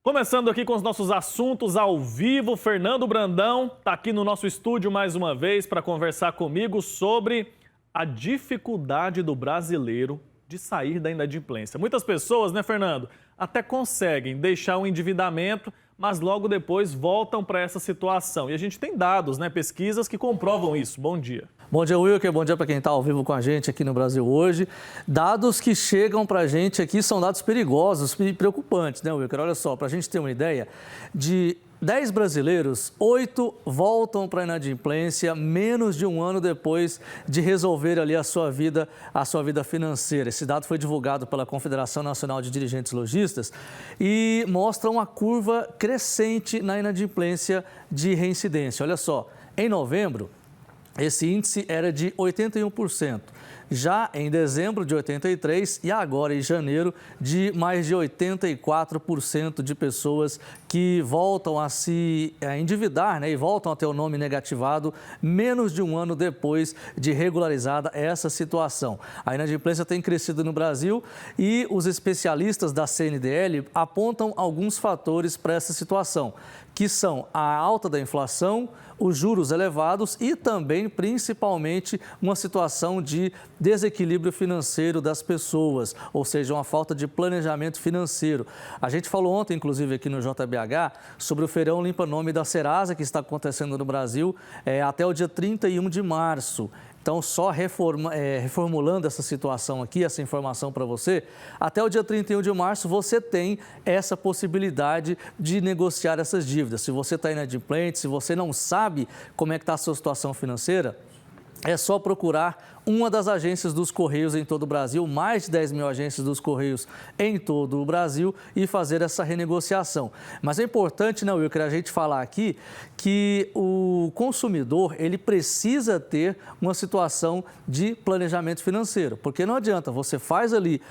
Começando aqui com os nossos assuntos ao vivo, Fernando Brandão está aqui no nosso estúdio mais uma vez para conversar comigo sobre a dificuldade do brasileiro de sair da inadimplência. Muitas pessoas, né, Fernando, até conseguem deixar o endividamento, mas logo depois voltam para essa situação. E a gente tem dados, né, pesquisas que comprovam isso. Bom dia. Bom dia, Wilker. Bom dia para quem está ao vivo com a gente aqui no Brasil hoje. Dados que chegam para a gente aqui são dados perigosos e preocupantes, né, Wilker? Olha só, para a gente ter uma ideia, de 10 brasileiros, 8 voltam para a inadimplência menos de um ano depois de resolver ali a sua vida financeira. Esse dado foi divulgado pela Confederação Nacional de Dirigentes Lojistas e mostra uma curva crescente na inadimplência de reincidência. Olha só, em novembro, esse índice era de 81%, já em dezembro de 83% e agora em janeiro de mais de 84% de pessoas que voltam a se endividar, né, e voltam a ter o nome negativado menos de um ano depois de regularizada essa situação. A inadimplência tem crescido no Brasil e os especialistas da CNDL apontam alguns fatores para essa situação, que são a alta da inflação, os juros elevados e também, principalmente, uma situação de desequilíbrio financeiro das pessoas, ou seja, uma falta de planejamento financeiro. A gente falou ontem, inclusive, aqui no JBH, sobre o Feirão Limpa Nome da Serasa, que está acontecendo no Brasil até o dia 31 de março. Então, só reformulando essa situação aqui, essa informação para você, até o dia 31 de março você tem essa possibilidade de negociar essas dívidas. Se você está inadimplente, se você não sabe como é que está a sua situação financeira, é só procurar uma das agências dos Correios em todo o Brasil, mais de 10 mil agências dos Correios em todo o Brasil e fazer essa renegociação. Mas é importante, né, Wilker, a gente falar aqui que o consumidor, ele precisa ter uma situação de planejamento financeiro, porque não adianta, você faz ali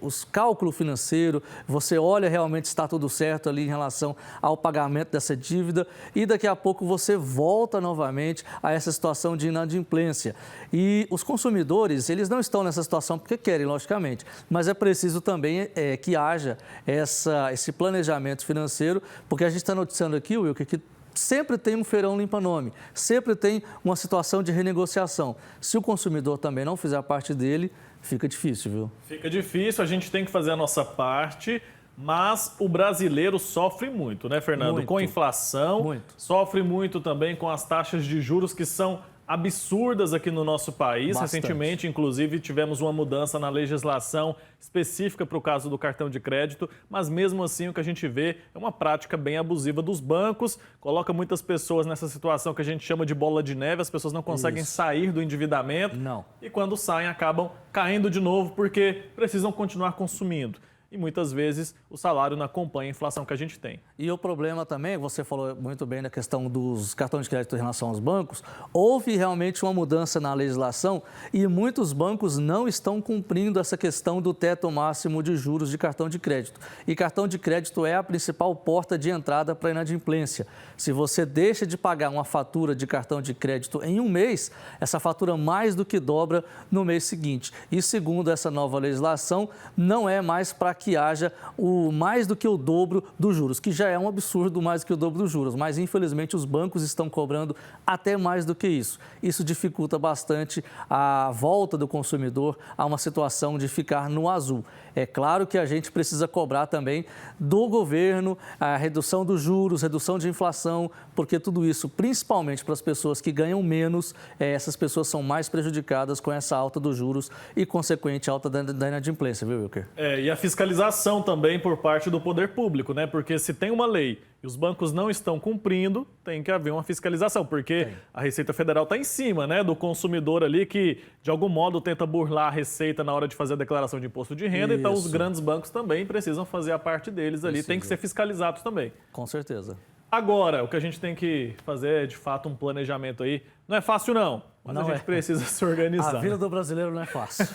os cálculo financeiro, você olha realmente se está tudo certo ali em relação ao pagamento dessa dívida e daqui a pouco você volta novamente a essa situação de inadimplência. E os consumidores, eles não estão nessa situação porque querem, logicamente, mas é preciso também que haja esse planejamento financeiro, porque a gente está noticiando aqui, Wilker, que sempre tem um feirão limpa-nome, sempre tem uma situação de renegociação. Se o consumidor também não fizer parte dele, fica difícil, viu? Fica difícil, a gente tem que fazer a nossa parte. Mas o brasileiro sofre muito, né, Fernando? Muito. Com a inflação, Muito. Sofre muito também com as taxas de juros que são absurdas aqui no nosso país. Bastante. Recentemente, inclusive, tivemos uma mudança na legislação específica para o caso do cartão de crédito, mas mesmo assim o que a gente vê é uma prática bem abusiva dos bancos, coloca muitas pessoas nessa situação que a gente chama de bola de neve, as pessoas não conseguem sair do endividamento e quando saem acabam caindo de novo porque precisam continuar consumindo. E muitas vezes o salário não acompanha a inflação que a gente tem. E o problema também, você falou muito bem da questão dos cartões de crédito em relação aos bancos, houve realmente uma mudança na legislação e muitos bancos não estão cumprindo essa questão do teto máximo de juros de cartão de crédito. E cartão de crédito é a principal porta de entrada para a inadimplência. Se você deixa de pagar uma fatura de cartão de crédito em um mês, essa fatura mais do que dobra no mês seguinte. E segundo essa nova legislação, não é mais para que haja o mais do que o dobro dos juros, que já é um absurdo mais do que o dobro dos juros, mas infelizmente os bancos estão cobrando até mais do que isso. Isso dificulta bastante a volta do consumidor a uma situação de ficar no azul. É claro que a gente precisa cobrar também do governo a redução dos juros, redução de inflação, porque tudo isso, principalmente para as pessoas que ganham menos, essas pessoas são mais prejudicadas com essa alta dos juros e consequente alta da inadimplência, viu, Wilker? E a fiscalização também por parte do poder público, né? Porque se tem uma lei e os bancos não estão cumprindo, tem que haver uma fiscalização, porque a Receita Federal está em cima, né, do consumidor ali que, de algum modo, tenta burlar a Receita na hora de fazer a declaração de imposto de renda. Isso. Então, os grandes bancos também precisam fazer a parte deles ali, tem que ser fiscalizados também. Com certeza. Agora, o que a gente tem que fazer é, de fato, um planejamento aí. Não é fácil, não, mas a gente precisa se organizar. A vida do brasileiro não é fácil.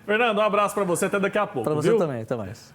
Fernando, um abraço para você, até daqui a pouco. Para você também, até mais.